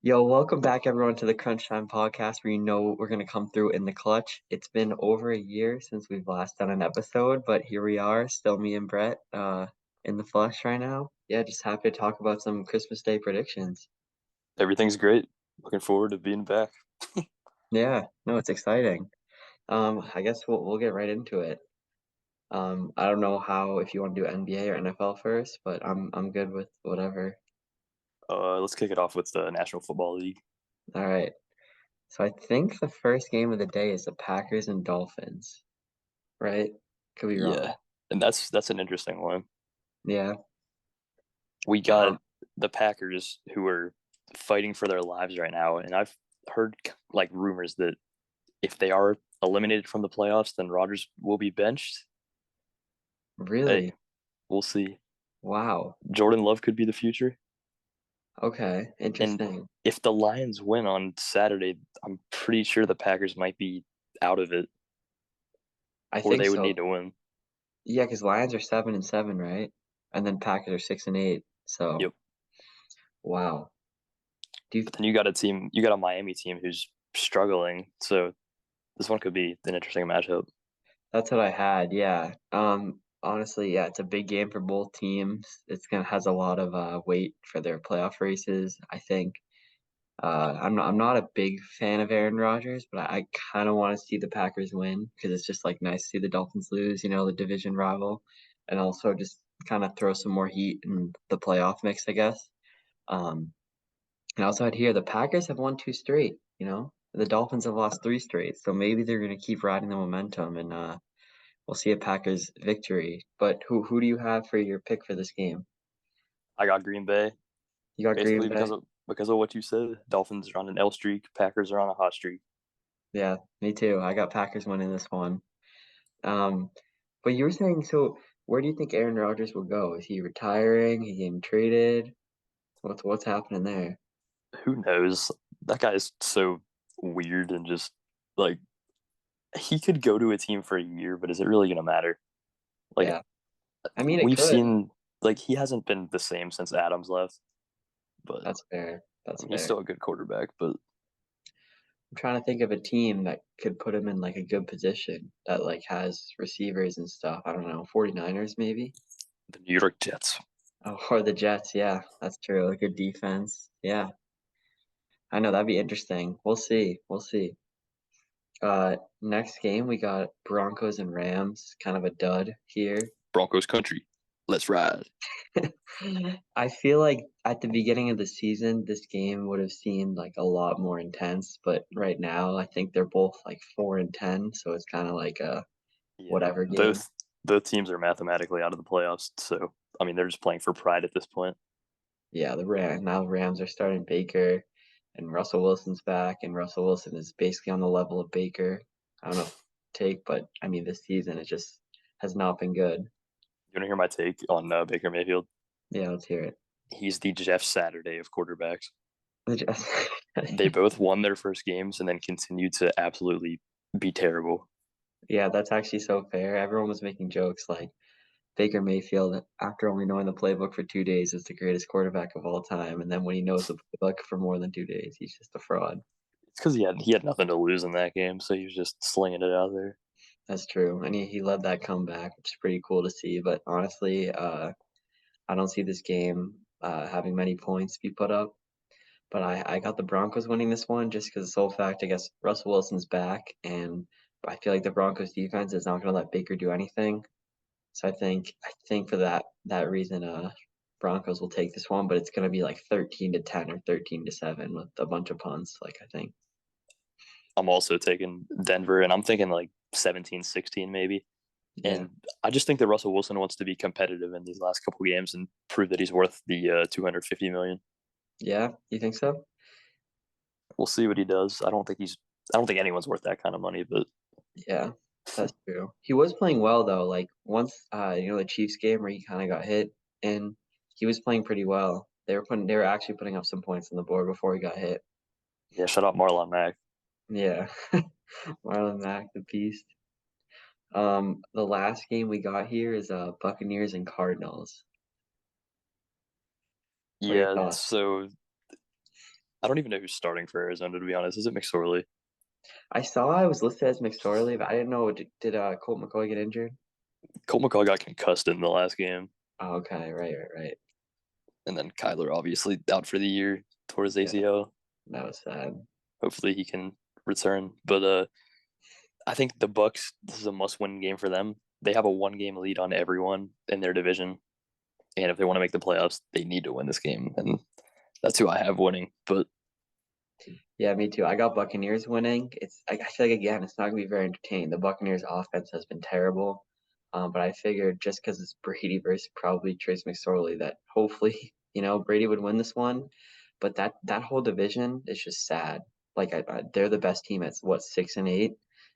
Yo, welcome back everyone to the Crunch Time podcast where you know we're gonna come through in the clutch. It's been over a year since we've last done an episode, but here we are, still me and Brett, in the flesh right now. Yeah, just happy to talk about some Christmas Day predictions. Everything's great. Looking forward to being back. Yeah, no, it's exciting. I guess we'll get right into it. I don't know how if you want to do NBA or NFL first, but I'm good with whatever. Let's kick it off with the National Football League. All right. So I think the first game of the day is the Packers and Dolphins, right? Could be wrong. Yeah, and that's an interesting one. Yeah. We Um, got the Packers who are fighting for their lives right now, and I've heard like rumors that if they are eliminated from the playoffs, then Rodgers will be benched. Hey, really? we'll see. Wow. Jordan Love could be the future, Okay. and Interesting. if the Lions win on Saturday, I'm pretty sure the Packers might be out of it, I or think they would so. need to win. Yeah, because Lions are 7-7, right? And then Packers are 6-8. So Yep. wow. Do you But then you got a Miami team who's struggling. So this one could be an interesting matchup. that's what I had, yeah. Honestly, yeah, it's a big game for both teams. It's gonna has a lot of weight for their playoff races, I think. I'm not a big fan of Aaron Rodgers, but I kind of want to see the Packers win because it's just like nice to see the Dolphins lose, the division rival, and also just kind of throw some more heat in the playoff mix, I guess. Um, and also I'd hear the Packers have won two straight, the Dolphins have lost three straight, so maybe they're gonna keep riding the momentum, and we'll see a Packers victory. But who do you have for your pick for this game? I got Green Bay You got Green basically Bay? because of what you said. Dolphins are on an L streak. Packers are on a hot streak. Yeah, me too. I got Packers winning this one. Um, but you were saying, so where do you think Aaron Rodgers will go? Is he retiring? He getting traded? What's happening there? Who knows? That guy is so weird and just like he could go to a team for a year, but is it really gonna matter? Like Yeah, I mean it we've could. seen, like he hasn't been the same since Adams left, but That's fair. I That's mean, he's fair. still a good quarterback. But I'm trying to think of a team that could put him in like a good position that like has receivers and stuff. I don't know, 49ers maybe? the New York Jets. Oh, or the Jets. Yeah, that's true. A good defense. Yeah, I know that'd be interesting. We'll see. We'll see. Next game we got Broncos and Rams. Kind of a dud here. Broncos country. Let's ride. I feel like at the beginning of the season, this game would have seemed like a lot more intense, but right now I think they're both like 4-10, so it's kind of like a Yeah, whatever game. both teams are mathematically out of the playoffs, so I mean they're just playing for pride at this point. Yeah, the Rams are starting Baker, and Russell Wilson's back, and Russell Wilson is basically on the level of Baker. I don't know if take, but I mean this season it just has not been good. You want to hear my take on Baker Mayfield? Yeah, let's hear it. He's the Jeff Saturday of quarterbacks. The Jets- They both won their first games and then continued to absolutely be terrible. Yeah, that's actually so fair. Everyone was making jokes like Baker Mayfield, after only knowing the playbook for 2 days, is the greatest quarterback of all time. And then when he knows the playbook for more than 2 days, he's just a fraud. It's because he had nothing to lose in that game, so he was just slinging it out there. That's true. And he led that comeback, which is pretty cool to see. But honestly, I don't see this game having many points be put up. But I got the Broncos winning this one just because the sole fact, I guess, Russell Wilson's back. And I feel like the Broncos defense is not going to let Baker do anything. So I think for that reason, Broncos will take this one, but it's gonna be like 13-10 or 13-7 with a bunch of punts. Like I think. I'm also taking Denver, and I'm thinking like 17-16 maybe. Yeah. And I just think that Russell Wilson wants to be competitive in these last couple of games and prove that he's worth the 250 million. Yeah, you think so? We'll see what he does. I don't think anyone's worth that kind of money, but Yeah, that's true. He was playing well though. Like once the Chiefs game where he kind of got hit and he was playing pretty well. They were actually putting up some points on the board before he got hit. yeah, shut up, Marlon Mack. Yeah. Marlon Mack, the beast. The last game we got here is Buccaneers and Cardinals. What are your Yeah, thoughts? so I don't even know who's starting for Arizona, to be honest. Is it McSorley? I saw I was listed as McSorley, but I didn't know. Did Colt McCoy get injured? Colt McCoy got concussed in the last game, Oh, okay, right. and then Kyler obviously out for the year towards Yeah, ACL. that was sad. Hopefully he can return. But I think the Bucks. This is a must-win game for them. They have a one-game lead on everyone in their division, and if they want to make the playoffs, they need to win this game, and that's who I have winning. But Yeah, me too. I got Buccaneers winning. I feel like again, it's not gonna be very entertaining. The Buccaneers offense has been terrible. But I figured just because it's Brady versus probably Trace McSorley that hopefully, Brady would win this one. But that whole division is just sad. Like they're the best team at what 6-8,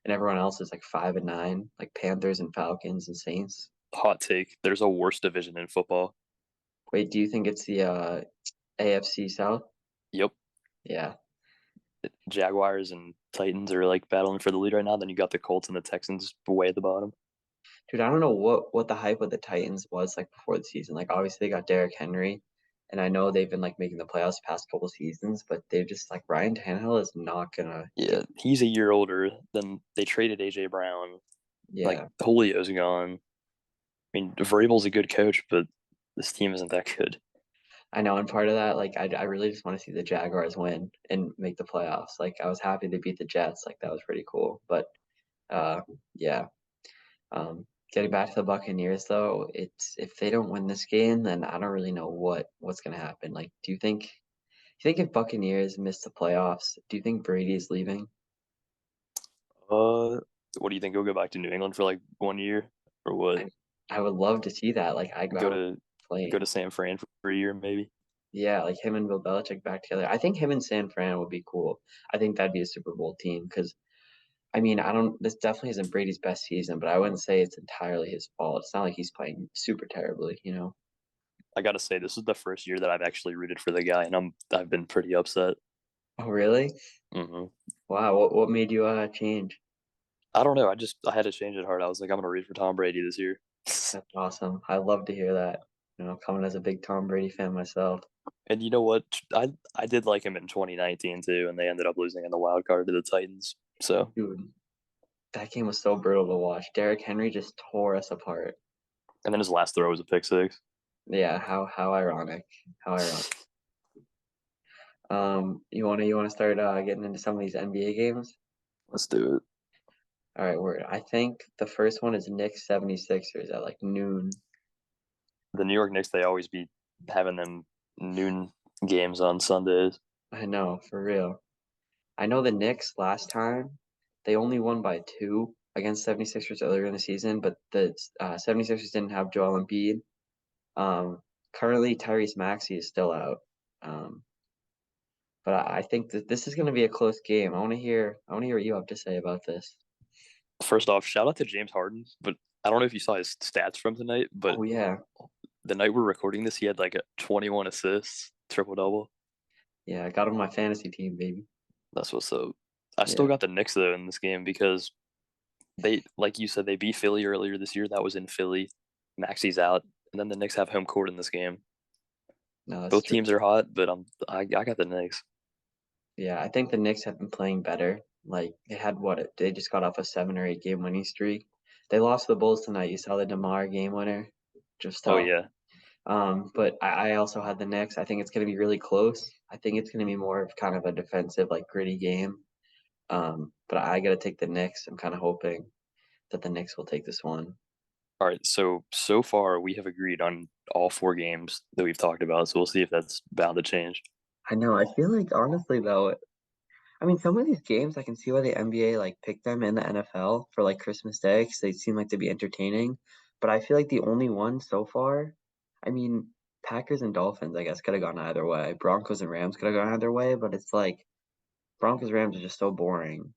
and everyone else is like 5-9, like Panthers and Falcons and Saints. hot take: there's a worse division in football. Wait, do you think it's the AFC South? Yep, Yeah. Jaguars and Titans are like battling for the lead right now. Then you got the Colts and the Texans way at the bottom. Dude, I don't know what the hype of the Titans was like before the season. Like obviously they got Derrick Henry, and I know they've been like making the playoffs the past couple seasons, but they're just like Ryan Tannehill is not gonna get. Yeah, he's a year older. Then they traded AJ Brown. Like Yeah, Julio's gone. I mean, Vrabel's a good coach, but this team isn't that good. I know. And part of that, like I really just want to see the Jaguars win and make the playoffs. Like I was happy they beat the Jets. Like that was pretty cool. But uh, yeah. Getting back to the Buccaneers though, it's if they don't win this game, then I don't really know what's gonna happen. Like, do you think if Buccaneers miss the playoffs, do you think Brady's leaving? What do you think? He'll go back to New England for like 1 year or what? I I would love to see that. Like I Go would to play. go to San Fran for a year maybe. Yeah, like him and Bill Belichick back together. I think him and San Fran would be cool. I think that'd be a Super Bowl team because I mean I don't. This definitely isn't Brady's best season, but I wouldn't say it's entirely his fault. It's not like he's playing super terribly. I gotta say, this is the first year that I've actually rooted for the guy, and I've been pretty upset. Oh really? hmm Wow. What made you change? I don't know. I had to change it hard. I was like, I'm gonna root for Tom Brady this year. That's awesome. I love to hear that. Coming as a big Tom Brady fan myself. And you know what? I did like him in 2019 too, and they ended up losing in the wild card to the Titans. So, Dude, that game was so brutal to watch. Derrick Henry just tore us apart. and then his last throw was a pick six. Yeah, how ironic. How ironic. You wanna start getting into some of these NBA games? Let's do it. All right, word. I think the first one is Knicks 76ers at like noon. The New York Knicks, they always be having them noon games on Sundays. I know, for real. I know the Knicks last time they only won by 2 against 76ers earlier in the season, but the 76ers didn't have Joel Embiid. Currently Tyrese Maxey is still out. Um, but I think that this is going to be a close game. I want to hear what you have to say about this. First off, shout out to James Harden, but I don't know if you saw his stats from tonight, but Oh yeah. the night we're recording this, he had like a 21 assists, triple double. Yeah, I got him on my fantasy team, baby. That's what's up. I still Yeah. got the Knicks though in this game because they, like you said, they beat Philly earlier this year. That was in Philly. Maxi's out, and then the Knicks have home court in this game. No, that's Both true. teams are hot, but I got the Knicks. Yeah, I think the Knicks have been playing better. Like they had they just got off a 7 or 8 game winning streak. They lost to the Bulls tonight. You saw the DeMar game winner. Just Oh tough. yeah, But I also had the Knicks. I think it's gonna be really close. I think it's gonna be more of kind of a defensive, like gritty game. But I gotta take the Knicks. I'm kind of hoping that the Knicks will take this one. all right. So far we have agreed on all four games that we've talked about. So we'll see if that's bound to change. I know. I feel like honestly though, I mean, some of these games I can see why the NBA like picked them in the NFL for like Christmas Day because they seem like to be entertaining. But I feel like the only one so far, I mean, Packers and Dolphins, I guess, could have gone either way. Broncos and Rams could have gone either way, but it's like Broncos Rams are just so boring,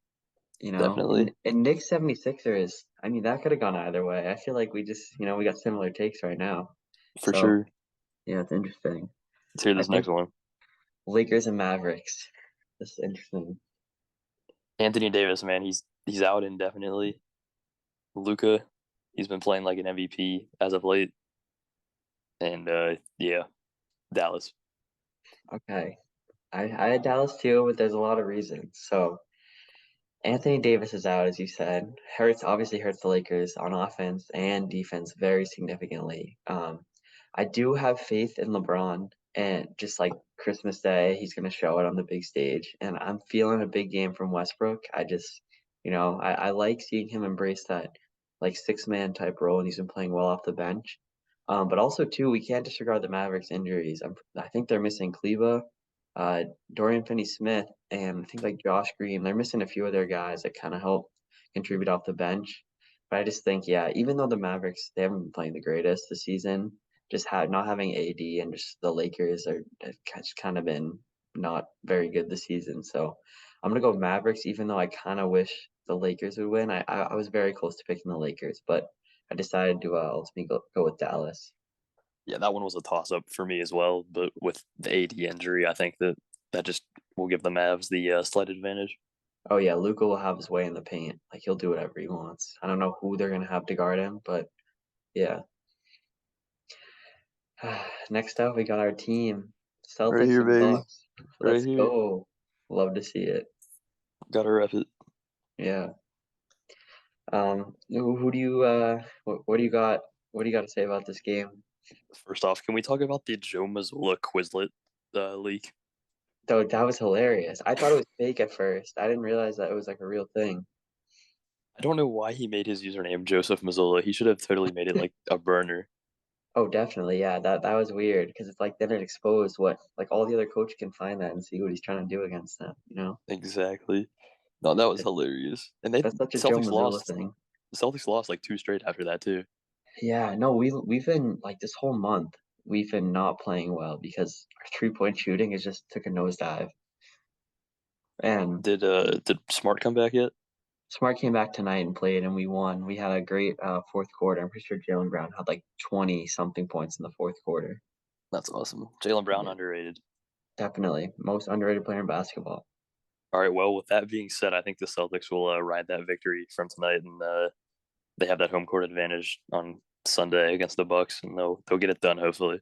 you know? And Definitely. and Knicks 76ers, I mean, that could have gone either way. I feel like we just, we got similar takes right now. For So, sure. yeah, it's interesting. Let's hear I this next think one. Lakers and Mavericks. This is interesting. Anthony Davis, man, he's out indefinitely. Luka, he's been playing like an MVP as of late. And yeah, Dallas. Okay. I had Dallas too, but there's a lot of reasons. So Anthony Davis is out, as you said. Hurts the Lakers on offense and defense very significantly. I do have faith in LeBron, and just like Christmas Day, he's going to show it on the big stage. And I'm feeling a big game from Westbrook. I like seeing him embrace that like six-man type role, and he's been playing well off the bench. But also too, we can't disregard the Mavericks injuries. I think they're missing Kleba, uh, Dorian Finney-Smith, and I think like Josh Green. They're missing a few of their guys that kind of help contribute off the bench. But I just think, yeah, even though the Mavericks they haven't been playing the greatest this season, not having AD and just the Lakers have just kind of been not very good this season. So I'm gonna go Mavericks, even though I kind of wish the Lakers would win. I was very close to picking the Lakers, but I decided to ultimately go with Dallas. Yeah, that one was a toss up for me as well. But with the AD injury, I think that just will give the Mavs the slight advantage. Oh yeah, Luka will have his way in the paint. Like he'll do whatever he wants. I don't know who they're gonna have to guard him, but yeah. Next up, we got our team, Right Celtics here, and baby. Bucks. Right Let's here. go. Love to see it. Gotta rep it. Yeah. Who do you what do you got? What do you got to say about this game? First off, can we talk about the Joe Mazzulla Quizlet leak? Though that was hilarious. I thought it was fake at first. I didn't realize that it was like a real thing. I don't know why he made his username Joseph Mazzulla. He should have totally made it like a burner. Oh, definitely. Yeah, that was weird because it's like then it exposed what like all the other coach can find that and see what he's trying to do against them, you know? Exactly. No, that was It, hilarious. And they that's such a Joe Celtics Mazzulla lost. thing. The Celtics lost like two straight after that too. Yeah, no, we've been like this whole month we've been not playing well because our 3-point shooting has just took a nosedive. And Did Smart come back yet? Smart came back tonight and played, and we won. We had a great fourth quarter. I'm pretty sure Jaylen Brown had like 20 something points in the fourth quarter. That's awesome. Jaylen Brown Yeah, underrated. definitely most underrated player in basketball. All right. Well, with that being said, I think the Celtics will ride that victory from tonight, and they have that home court advantage on Sunday against the Bucks, and they'll get it done hopefully.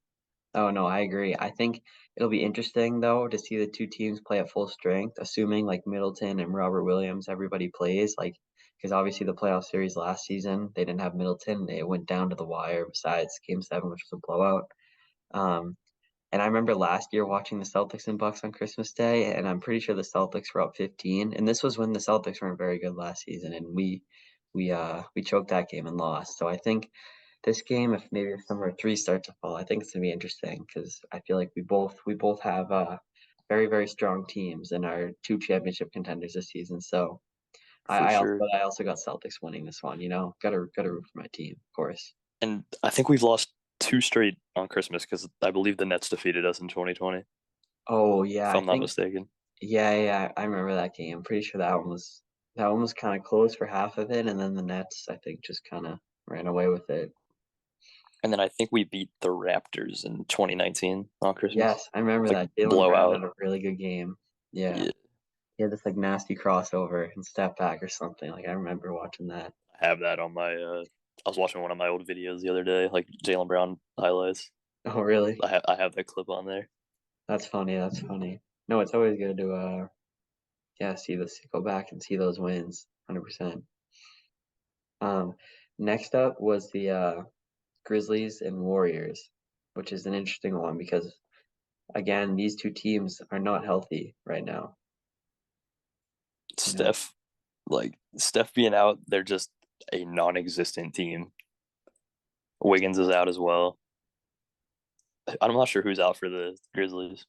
Oh no, I agree. I think it'll be interesting though to see the two teams play at full strength, assuming like Middleton and Robert Williams, everybody plays like because obviously the playoff series last season they didn't have Middleton. They went down to the wire besides game seven, which was a blowout. Um, and I remember last year watching the Celtics and Bucks on Christmas Day, and I'm pretty sure the Celtics were up 15. And this was when the Celtics weren't very good last season, and we choked that game and lost. So I think this game, if some of our threes start to fall, I think it's gonna be interesting because I feel like we both have very very strong teams and our two championship contenders this season. So For sure. I also got Celtics winning this one. You know, gotta root for my team, of course. And I think we've lost two straight on Christmas because I believe the Nets defeated us in 2020, Oh yeah, if I I'm not think mistaken. yeah, I remember that game. I'm pretty sure that one was kind of close for half of it, and then the Nets I think just kind of ran away with it. And then I think we beat the Raptors in 2019 on Christmas. Yes, I remember Like that. Jaylen Brown blowout. had a really good game. Yeah. Yeah, He had this like nasty crossover and step back or something. Like I remember watching that. I have that on my. I was watching one of my old videos the other day, like Jaylen Brown highlights. Oh, really? I have that clip on there. That's funny. That's funny. No, it's always good to yeah, go back and see those wins. 100%. Um, next up was the Grizzlies and Warriors, which is an interesting one because again, these two teams are not healthy right now, you know. Steph, like Steph being out, they're just a non-existent team. Wiggins is out as well. I'm not sure who's out for the Grizzlies.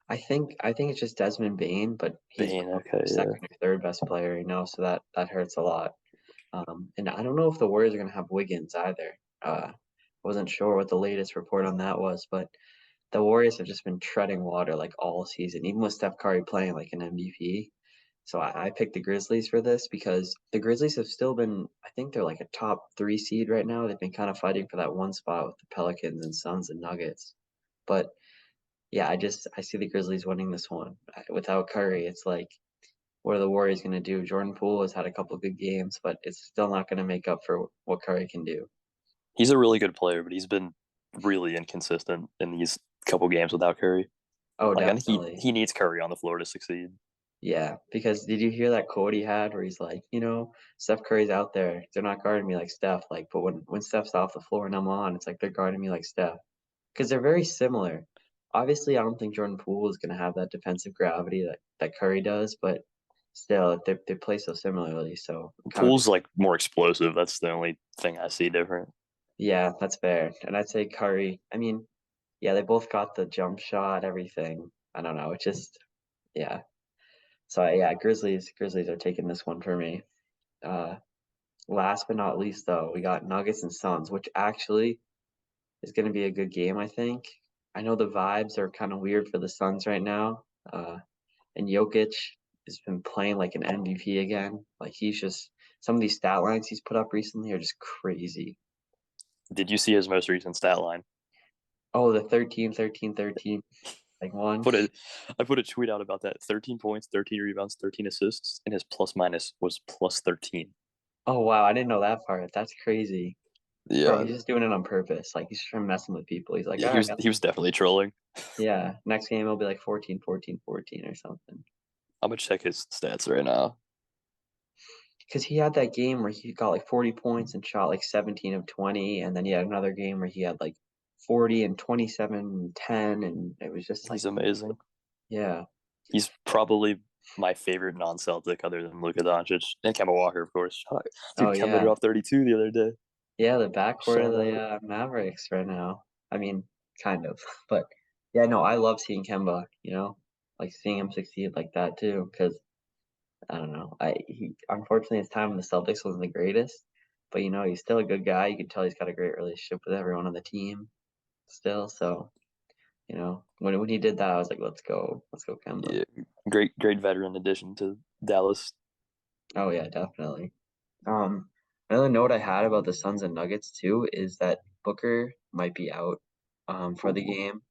I think it's just Desmond Bain, but he's Bane, probably okay, their yeah. second or third best player, you know, so that hurts a lot. And I don't know if the Warriors are going to have Wiggins either. Wasn't sure what the latest report on that was, but the Warriors have just been treading water like all season, even with Steph Curry playing like an MVP. So I picked the Grizzlies for this because the Grizzlies have still been, I think they're like a top three seed right now. They've been kind of fighting for that one spot with the Pelicans and Suns and Nuggets. But yeah, I see the Grizzlies winning this one. Without Curry, it's like what are the Warriors going to do? Jordan Poole has had a couple good games, but it's still not going to make up for what Curry can do. He's a really good player, but he's been really inconsistent in these couple games without Curry. Oh, Like I think he definitely. he needs Curry on the floor to succeed. Yeah, because did you hear that quote he had where he's like, Steph Curry's out there. They're not guarding me like Steph. Like, but when Steph's off the floor and I'm on, it's like they're guarding me like Steph. Because they're very similar. Obviously, I don't think Jordan Poole is going to have that defensive gravity that Curry does, but still, they play so similarly. So kind of, Poole's like more explosive. That's the only thing I see different. yeah, that's fair. And I'd say Curry. I mean, yeah, they both got the jump shot, everything. I don't know. It just, yeah. So yeah, Grizzlies are taking this one for me. Uh, Last but not least, though, we got Nuggets and Suns, which actually is going to be a good game, I think. I know the vibes are kind of weird for the Suns right now. And Jokic has been playing like an MVP again. Like he's just some of these stat lines he's put up recently are just crazy. Did you see his most recent stat line? Oh, the 13, 13, 13, like one. Put a I put a tweet out about that. 13 points, 13 rebounds, 13 assists, and his plus minus was plus 13. Oh wow, I didn't know that part. That's crazy. Bro, Yeah. he's just doing it on purpose. Like he's trying messing with people. He's like, Yeah, all he right, was he was definitely trolling. yeah, next game it'll be like 14, 14, 14 or something. I'm gonna check his stats right now. Because he had that game where he got like 40 points and shot like 17 of 20, and then he had another game where he had like 40 and 27 and 10, and it was just like, He's amazing. yeah. He's probably my favorite non-Celtic other than Luka Doncic and Kemba Walker, of course. Oh Dude, Kemba yeah. dropped 32 the other day. Yeah, the backcourt of Shout the out. Mavericks right now. I mean, kind of. But yeah, no, I love seeing Kemba, like seeing him succeed like that too, because I don't know. He unfortunately his time in the Celtics wasn't the greatest, but he's still a good guy. You can tell he's got a great relationship with everyone on the team still. So, when he did that, I was like, let's go, Kemba. Yeah, great veteran addition to Dallas. Oh yeah, definitely. Um, Another note I had about the Suns and Nuggets too is that Booker might be out for the game,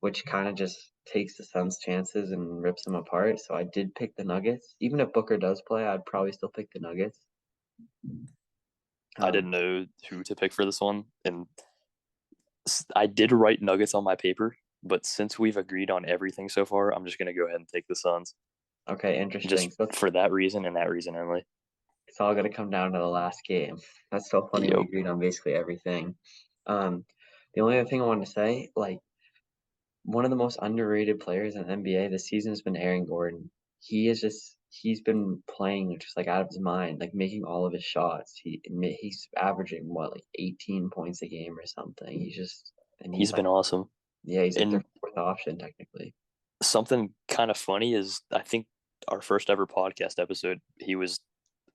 which kind of just takes the Suns' chances and rips them apart. So I did pick the Nuggets. Even if Booker does play, I'd probably still pick the Nuggets. I Um, didn't know who to pick for this one, and I did write Nuggets on my paper, but since we've agreed on everything so far, I'm just gonna go ahead and take the Suns, okay, interesting. just So for that reason and that reason only. it's all gonna come down to the last game. That's so funny. We Yep, agreed on basically everything. Um, the only other thing I wanted to say, like one of the most underrated players in the NBA this season has been Aaron Gordon. He's been playing just like out of his mind, like making all of his shots. He's averaging what like 18 points a game or something. He's he's like been awesome. he's like their And fourth option technically. something kind of funny is I think our first ever podcast episode, he was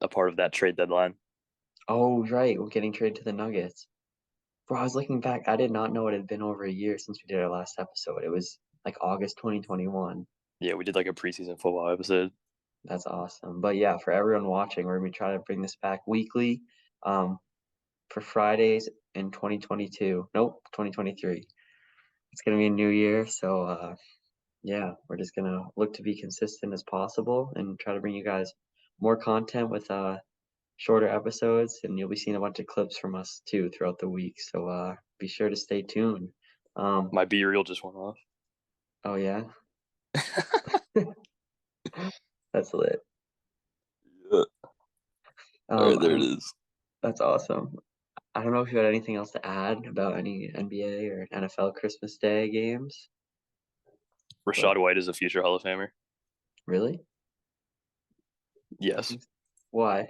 a part of that trade deadline. Oh right, we're getting traded to the Nuggets. Bro, I was looking back. I did not know it had been over a year since we did our last episode. It was like August 2021. Yeah, we did like a preseason football episode. That's awesome. But yeah, for everyone watching, we're gonna be trying to bring this back weekly. Um, for Fridays in 2022. Nope, 2023. It's gonna be a new year, so yeah, we're just gonna look to be consistent as possible and try to bring you guys more content with shorter episodes, and you'll be seeing a bunch of clips from us too throughout the week. So be sure to stay tuned. Um, My B reel just went off. oh yeah, that's lit. Yeah. All right, I there it don't, is. that's awesome. I don't know if you had anything else to add about any NBA or NFL Christmas Day games, but Rashad White is a future Hall of Famer. really, I Yes. think why?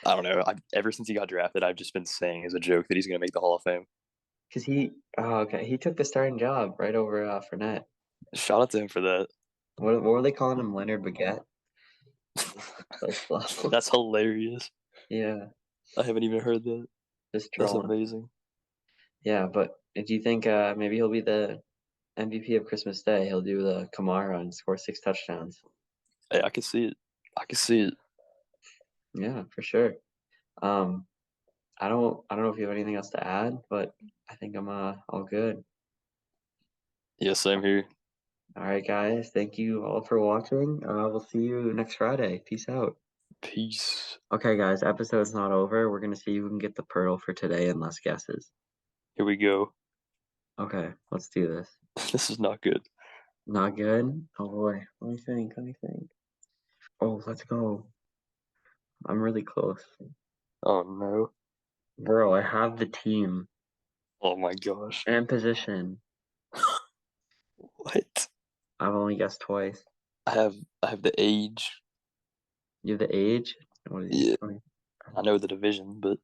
I don't know. Ever since he got drafted, I've just been saying as a joke that he's going to make the Hall of Fame. Because he took the starting job right over Fournette. Shout out to him for that. What were they calling him? Leonard Baguette? So slow. That's hilarious. Yeah, I haven't even heard that. just That's trolling. amazing. Yeah, but do you think maybe he'll be the MVP of Christmas Day? He'll do the Kamara and score 6 touchdowns. Hey, I can see it. I can see it. Yeah, for sure. Um, I don't know if you have anything else to add, but I think I'm all good. Yeah, same here. All right, guys. Thank you all for watching. We'll see you next Friday. Peace out. Peace. Okay, guys. Episode's not over. We're gonna see who can get the pearl for today and less guesses. Here we go. Okay, let's do this. This is not good. Not good? Oh boy. Let me think. Let me think. Oh, let's go. I'm really close. Oh no. Bro, I have the team Oh my gosh. and position. What? I've only guessed twice. I have I have the age. You have the age? What is he? Yeah, 20. I know the division, but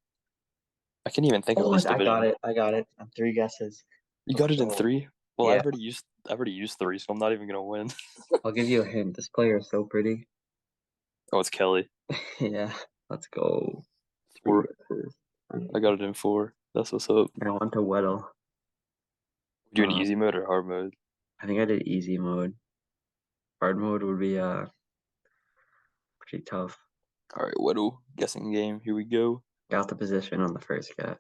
I can't even think of Oh, this I got division. it. I got it. I'm three guesses. You Let's got it in go. three? Well, Yeah, I've already used three, so I'm not even gonna win. I'll give you a hint. This player is so pretty. Oh, it's Kelly. Yeah, let's go. Three Four. guesses. I got it in four. That's what's up. Now on to Weddle. You in Uh, easy mode or hard mode? I think I did easy mode. Hard mode would be pretty tough. All right, Weddle. Guessing game. Here we go. Got the position on the first guess.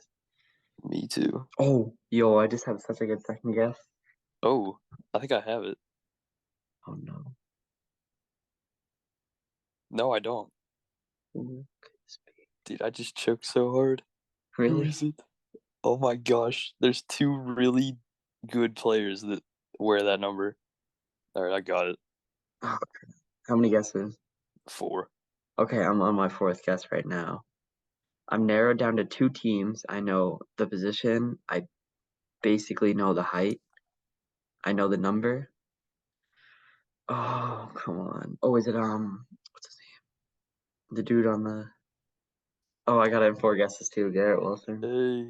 Me too. Oh, yo, I just had such a good second guess. Oh, I think I have it. Oh no. No, I don't. Who could this be? Dude, I just choked so hard. Who Really? is it? Oh my gosh. There's two really good players that wear that number. All right, I got it. Oh, how many guesses? Four. Okay, I'm on my fourth guess right now. I'm narrowed down to two teams. I know the position. I basically know the height. I know the number. Oh, come on. Oh, is it what's his name? The dude on the Oh, I got it in four guesses too, Garrett Wilson. Hey.